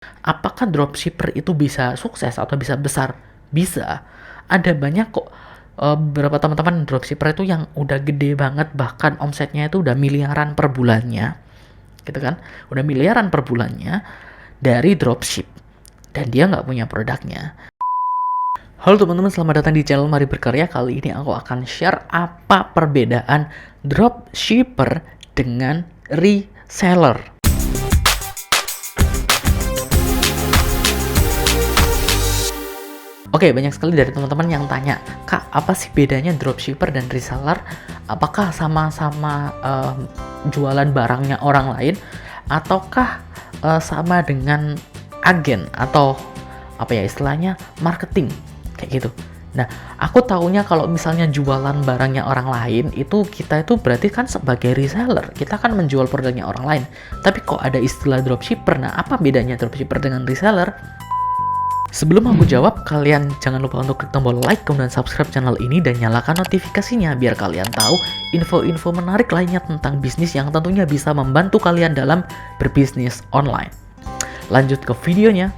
Apakah dropshipper itu bisa sukses atau bisa besar? Bisa. Ada banyak kok beberapa teman-teman dropshipper itu yang udah gede banget, bahkan omsetnya itu udah miliaran per bulannya, gitu kan? Udah miliaran per bulannya dari dropship, dan dia nggak punya produknya. Halo teman-teman, selamat datang di channel Mari Berkarya. Kali ini aku akan share apa perbedaan dropshipper dengan reseller. Oke, banyak sekali dari teman-teman yang tanya, Kak, apa sih bedanya dropshipper dan reseller? Apakah sama-sama jualan barangnya orang lain? Ataukah sama dengan agen atau apa ya istilahnya marketing kayak gitu? Nah, aku taunya kalau misalnya jualan barangnya orang lain itu kita itu berarti kan sebagai reseller, kita kan menjual produknya orang lain. Tapi kok ada istilah dropshipper? Nah, apa bedanya dropshipper dengan reseller? Sebelum aku jawab, kalian jangan lupa untuk klik tombol like, kemudian subscribe channel ini dan nyalakan notifikasinya biar kalian tahu info-info menarik lainnya tentang bisnis yang tentunya bisa membantu kalian dalam berbisnis online. Lanjut ke videonya.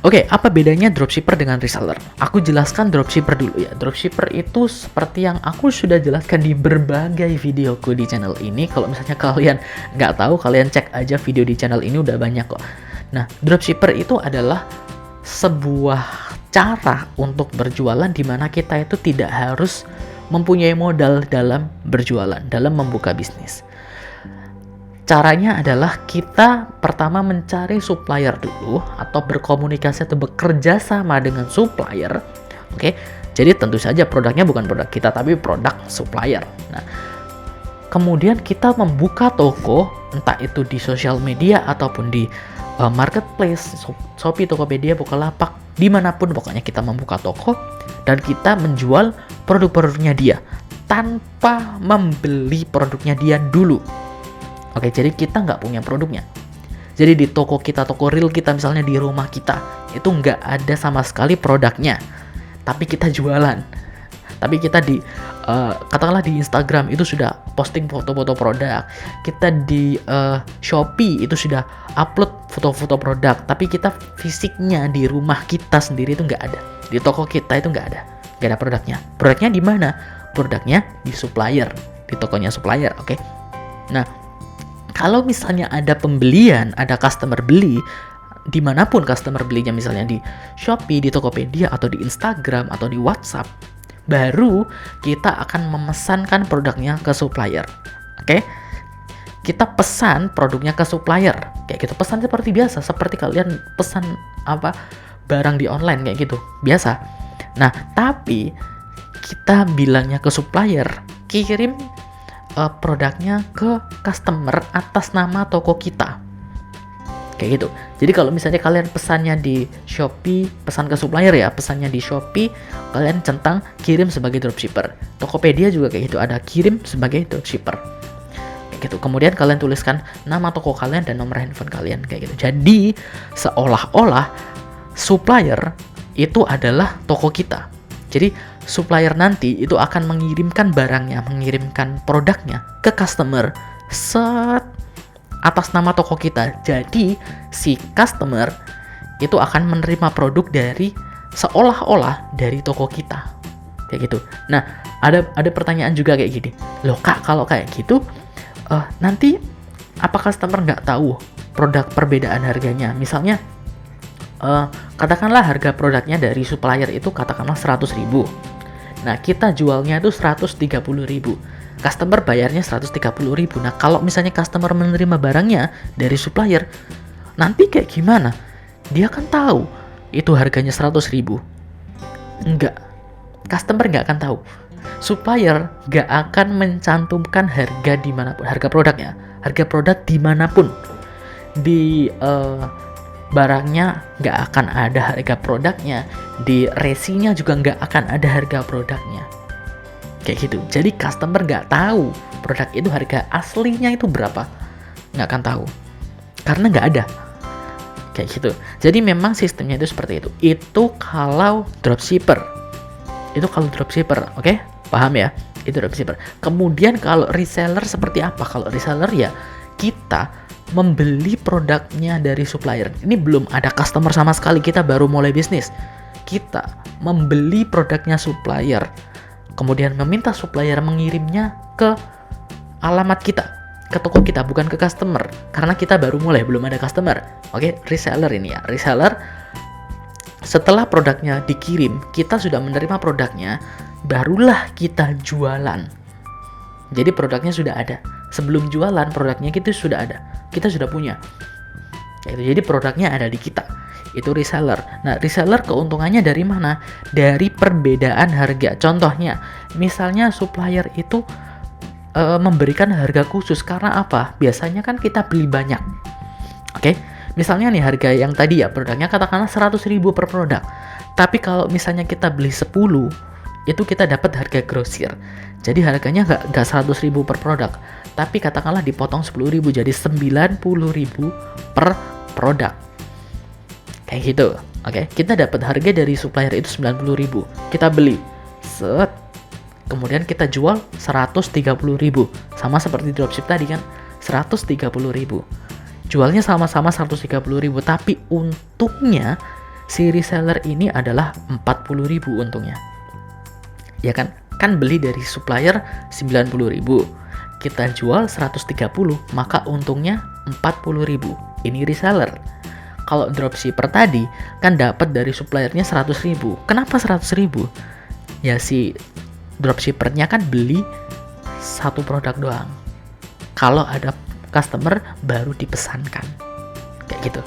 Oke, apa bedanya dropshipper dengan reseller? Aku jelaskan dropshipper dulu ya. Dropshipper itu seperti yang aku sudah jelaskan di berbagai videoku di channel ini. Kalau misalnya kalian nggak tahu, kalian cek aja video di channel ini, udah banyak kok. Nah, dropshipper itu adalah sebuah cara untuk berjualan di mana kita itu tidak harus mempunyai modal dalam berjualan, dalam membuka bisnis. Caranya adalah kita pertama mencari supplier dulu atau berkomunikasi atau bekerja sama dengan supplier. Oke. Jadi tentu saja produknya bukan produk kita tapi produk supplier. Nah, kemudian kita membuka toko, entah itu di sosial media ataupun di marketplace, Shopee, Tokopedia, Bukalapak, dimanapun pokoknya kita membuka toko dan kita menjual produk-produknya dia tanpa membeli produknya dia dulu. Oke, jadi kita nggak punya produknya. Jadi di toko kita, toko real kita misalnya di rumah kita, itu nggak ada sama sekali produknya, tapi kita jualan. Tapi kita di katakanlah di Instagram itu sudah posting foto-foto produk, kita di Shopee itu sudah upload foto-foto produk, tapi kita fisiknya di rumah kita sendiri itu nggak ada, di toko kita itu nggak ada produknya. Produknya di mana? Produknya di supplier, di tokonya supplier. Oke. Nah, kalau misalnya ada pembelian, ada customer beli, dimanapun customer belinya, misalnya di Shopee, di Tokopedia, atau di Instagram, atau di WhatsApp, baru kita akan memesankan produknya ke supplier. Oke? Kita pesan produknya ke supplier. Kayak gitu, pesan seperti biasa, seperti kalian pesan barang di online kayak gitu, biasa. Nah, tapi kita bilangnya ke supplier, kirim produknya ke customer atas nama toko kita. Kayak gitu. Jadi kalau misalnya kalian pesannya di Shopee, pesan ke supplier ya, pesannya di Shopee, kalian centang kirim sebagai dropshipper. Tokopedia juga kayak gitu, ada kirim sebagai dropshipper. Kayak gitu. Kemudian kalian tuliskan nama toko kalian dan nomor handphone kalian kayak gitu. Jadi seolah-olah supplier itu adalah toko kita. Jadi supplier nanti itu akan mengirimkan barangnya, mengirimkan produknya ke customer atas nama toko kita. Jadi si customer itu akan menerima produk dari seolah-olah dari toko kita. Kayak gitu. Nah, ada pertanyaan juga kayak gini. Loh Kak, kalau kayak gitu nanti apa customer nggak tahu produk perbedaan harganya? Misalnya katakanlah harga produknya dari supplier itu katakanlah 100.000. Nah, kita jualnya itu 130.000. Customer bayarnya 130.000. Nah, kalau misalnya customer menerima barangnya dari supplier, nanti kayak gimana? Dia kan tahu itu harganya 100.000. Enggak. Customer nggak akan tahu. Supplier nggak akan mencantumkan harga dimanapun, harga produknya. Harga produk dimanapun. Di barangnya nggak akan ada harga produknya, di resinya juga nggak akan ada harga produknya. Kayak gitu. Jadi customer nggak tahu produk itu harga aslinya itu berapa, nggak akan tahu karena nggak ada. Kayak gitu. Jadi memang sistemnya itu seperti itu. Itu kalau dropshipper. Oke? Paham ya? Itu dropshipper. Kemudian kalau reseller seperti apa? Kalau reseller ya kita membeli produknya dari supplier. Ini belum ada customer sama sekali, kita baru mulai bisnis. Kita membeli produknya supplier, kemudian meminta supplier mengirimnya ke alamat kita, ke toko kita, bukan ke customer, karena kita baru mulai, belum ada customer. Oke, reseller ini ya. Reseller, setelah produknya dikirim, kita sudah menerima produknya, barulah kita jualan. Jadi produknya sudah ada. Sebelum jualan, produknya kita sudah ada. Kita sudah punya. Jadi produknya ada di kita. Itu reseller. Nah, reseller keuntungannya dari mana? Dari perbedaan harga. Contohnya, misalnya supplier itu memberikan harga khusus. Karena apa? Biasanya kan kita beli banyak. Oke? Misalnya nih harga yang tadi ya, produknya katakanlah 100.000 per produk. Tapi kalau misalnya kita beli 10, itu kita dapat harga grosir. Jadi harganya nggak 100.000 per produk, tapi katakanlah dipotong 10.000 jadi 90.000 per produk. Kayak gitu. Oke, kita dapat harga dari supplier itu 90.000. Kita beli. Set. Kemudian kita jual 130.000. Sama seperti dropship tadi kan, 130.000. Jualnya sama-sama 130.000, tapi untungnya si reseller ini adalah 40.000 untungnya. Ya kan? Kan beli dari supplier 90.000, kita jual 130, maka untungnya 40.000. Ini reseller. Kalau dropshipper tadi kan dapat dari suppliernya 100.000. Kenapa 100.000? Ya si dropshippernya kan beli satu produk doang. Kalau ada customer baru dipesankan. Kayak gitu.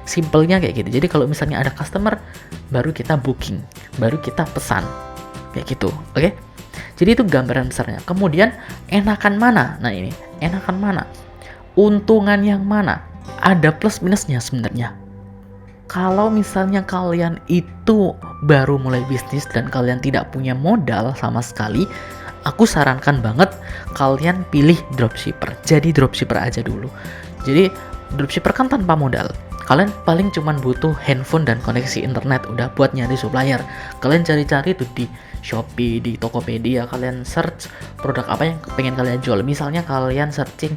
Simpelnya kayak gitu. Jadi kalau misalnya ada customer baru kita booking, baru kita pesan. Kayak gitu. Oke? Jadi itu gambaran besarnya. Kemudian enakan mana? Nah ini, enakan mana? Untungan yang mana? Ada plus minusnya sebenarnya. Kalau misalnya kalian itu baru mulai bisnis dan kalian tidak punya modal sama sekali, aku sarankan banget kalian pilih dropshipper. Jadi dropshipper aja dulu. Jadi dropshipper kan tanpa modal. Kalian paling cuman butuh handphone dan koneksi internet udah buat nyari supplier. Kalian cari-cari tuh di Shopee, di Tokopedia, kalian search produk apa yang pengen kalian jual. Misalnya kalian searching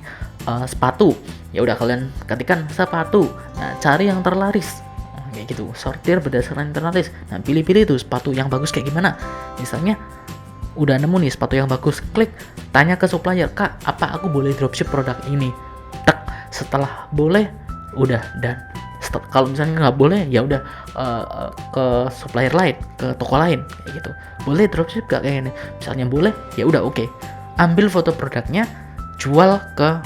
sepatu, ya udah kalian ketikkan sepatu. Nah, cari yang terlaris. Nah, kayak gitu, sortir berdasarkan yang terlaris. Nah, pilih-pilih tuh sepatu yang bagus kayak gimana. Misalnya udah nemu nih sepatu yang bagus, klik, tanya ke supplier, "Kak, apa aku boleh dropship produk ini?" Tak, setelah boleh, udah, dan kalau misalnya nggak boleh, ya udah ke supplier lain, ke toko lain, kayak gitu. Boleh dropship gak kayak gini? Misalnya boleh, ya udah oke. Ambil foto produknya, jual ke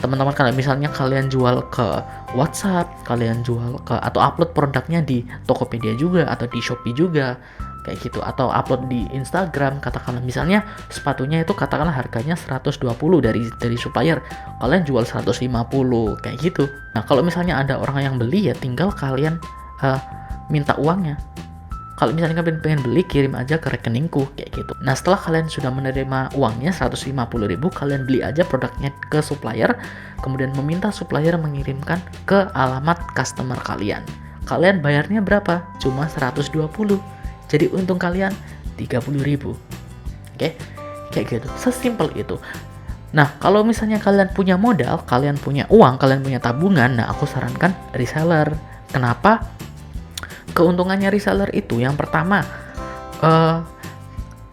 teman-teman kalian. Misalnya kalian jual ke WhatsApp, kalian jual ke atau upload produknya di Tokopedia juga atau di Shopee juga. Kayak gitu, atau upload di Instagram. Katakanlah misalnya sepatunya itu katakanlah harganya 120 dari supplier, kalian jual 150 kayak gitu. Nah, kalau misalnya ada orang yang beli, ya tinggal kalian minta uangnya. Kalau misalnya kalian pengen beli, kirim aja ke rekeningku kayak gitu. Nah, setelah kalian sudah menerima uangnya 150.000, kalian beli aja produknya ke supplier, kemudian meminta supplier mengirimkan ke alamat customer kalian. Kalian bayarnya berapa? Cuma 120. Jadi untung kalian 30.000. Oke? Kayak gitu. Sesimpel itu. Nah, kalau misalnya kalian punya modal, kalian punya uang, kalian punya tabungan, nah aku sarankan reseller. Kenapa? Keuntungannya reseller itu yang pertama,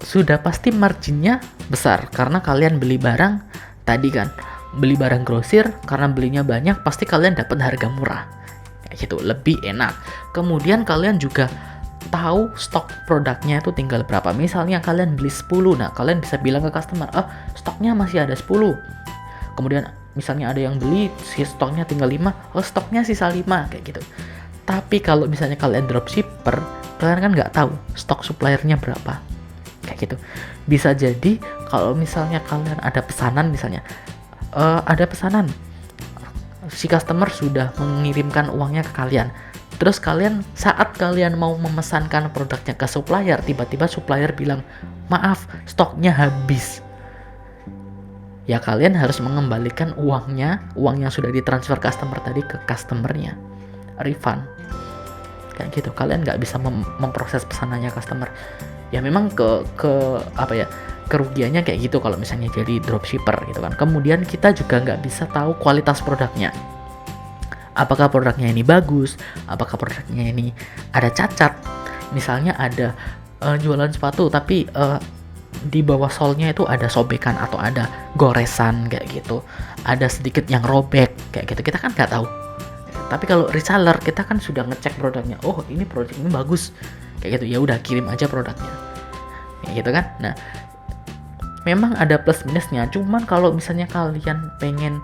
sudah pasti marginnya besar karena kalian beli barang tadi kan, beli barang grosir, karena belinya banyak pasti kalian dapat harga murah. Kayak gitu, lebih enak. Kemudian kalian juga tahu stok produknya itu tinggal berapa. Misalnya kalian beli 10, nah kalian bisa bilang ke customer, stoknya masih ada 10. Kemudian misalnya ada yang beli, stoknya tinggal 5, stoknya sisa 5, kayak gitu. Tapi kalau misalnya kalian dropshipper, kalian kan nggak tahu stok suppliernya berapa, kayak gitu. Bisa jadi kalau misalnya kalian ada pesanan, misalnya ada pesanan, si customer sudah mengirimkan uangnya ke kalian. Terus saat kalian mau memesankan produknya ke supplier, tiba-tiba supplier bilang, "Maaf, stoknya habis." Ya kalian harus mengembalikan uang yang sudah ditransfer customer tadi ke customernya. Refund. Kayak gitu, kalian nggak bisa memproses pesanannya customer. Ya memang apa ya, kerugiannya kayak gitu kalau misalnya jadi dropshipper gitu kan. Kemudian kita juga nggak bisa tahu kualitas produknya. Apakah produknya ini bagus? Apakah produknya ini ada cacat? Misalnya ada jualan sepatu tapi di bawah solnya itu ada sobekan atau ada goresan kayak gitu, ada sedikit yang robek kayak gitu, kita kan nggak tahu. Tapi kalau reseller kita kan sudah ngecek produknya, oh ini produk ini bagus kayak gitu, ya udah kirim aja produknya kayak gitu kan. Nah memang ada plus minusnya, cuman kalau misalnya kalian pengen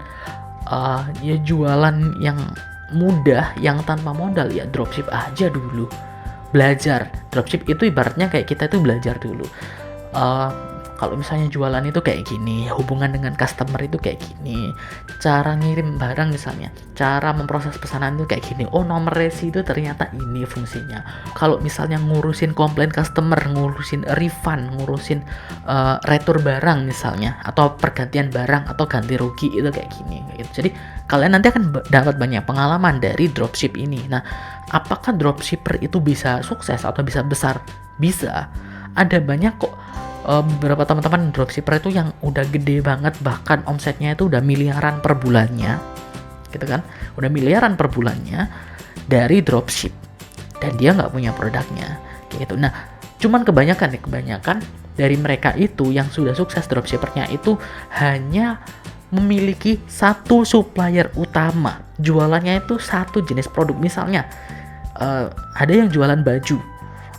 ya jualan yang mudah yang tanpa modal, ya dropship aja dulu, belajar. Dropship itu ibaratnya kayak kita tuh belajar dulu. Kalau misalnya jualan itu kayak gini, hubungan dengan customer itu kayak gini, cara ngirim barang misalnya, cara memproses pesanan itu kayak gini, oh nomor resi itu ternyata ini fungsinya. Kalau misalnya ngurusin komplain customer, ngurusin refund, ngurusin retur barang misalnya, atau pergantian barang atau ganti rugi itu kayak gini kayak gitu. Jadi kalian nanti akan dapat banyak pengalaman dari dropship ini. Nah, apakah dropshipper itu bisa sukses atau bisa besar? Bisa. Ada banyak kok beberapa teman-teman dropshipper itu yang udah gede banget, bahkan omsetnya itu udah miliaran per bulannya gitu kan, udah miliaran per bulannya dari dropship, dan dia nggak punya produknya kayak gitu. Nah cuman kebanyakan dari mereka itu yang sudah sukses dropshippernya itu hanya memiliki satu supplier utama, jualannya itu satu jenis produk. Misalnya ada yang jualan baju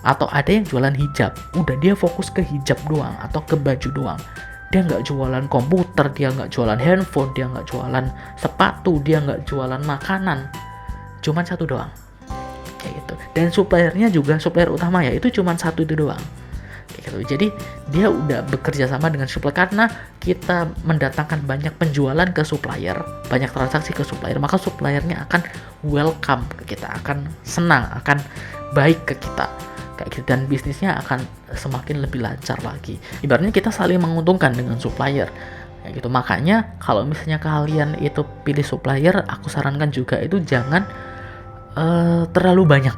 atau ada yang jualan hijab, udah dia fokus ke hijab doang atau ke baju doang. Dia nggak jualan komputer, dia nggak jualan handphone, dia nggak jualan sepatu, dia nggak jualan makanan, cuman satu doang kayak gitu. Dan suppliernya juga, supplier utama ya itu cuman satu itu doang kayak gitu. Jadi dia udah bekerja sama dengan supplier, karena kita mendatangkan banyak penjualan ke supplier, banyak transaksi ke supplier, maka suppliernya akan welcome ke kita, akan senang, akan baik ke kita kayak gitu, dan bisnisnya akan semakin lebih lancar lagi. Ibaratnya kita saling menguntungkan dengan supplier kayak gitu. Makanya kalau misalnya kalian itu pilih supplier, aku sarankan juga itu jangan terlalu banyak,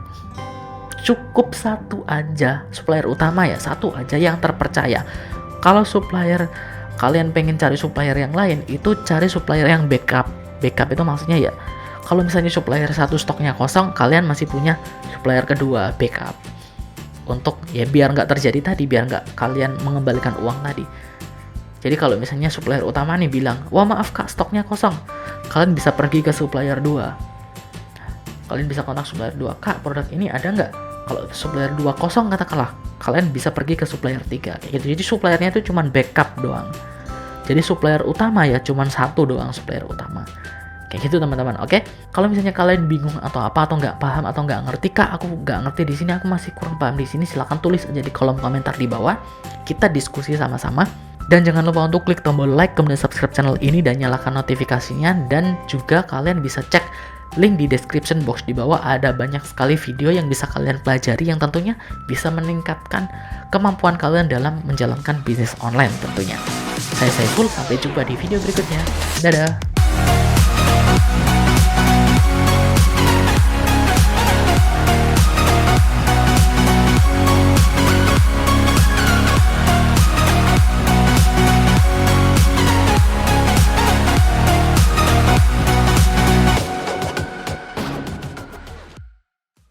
cukup satu aja supplier utama, ya satu aja yang terpercaya. Kalau supplier kalian pengen cari supplier yang lain, itu cari supplier yang backup itu maksudnya ya kalau misalnya supplier satu stoknya kosong, kalian masih punya supplier kedua backup untuk ya biar nggak terjadi tadi, biar nggak kalian mengembalikan uang tadi. Jadi kalau misalnya supplier utama nih bilang, wah maaf kak stoknya kosong, kalian bisa pergi ke supplier 2, kalian bisa kontak supplier 2, kak produk ini ada nggak? Kalau supplier 2 kosong katakanlah, kalian bisa pergi ke supplier 3 kayak gitu. Jadi suppliernya itu cuma backup doang, jadi supplier utama ya cuma satu doang, supplier utama kayak gitu teman-teman. Oke, kalau misalnya kalian bingung atau apa, atau nggak paham atau nggak ngerti, kak aku nggak ngerti di sini, aku masih kurang paham di sini, silahkan tulis aja di kolom komentar di bawah, kita diskusi sama-sama. Dan jangan lupa untuk klik tombol like, kemudian subscribe channel ini dan nyalakan notifikasinya. Dan juga kalian bisa cek link di description box di bawah, ada banyak sekali video yang bisa kalian pelajari yang tentunya bisa meningkatkan kemampuan kalian dalam menjalankan bisnis online tentunya. Saya Saiful, sampai jumpa di video berikutnya. Dadah.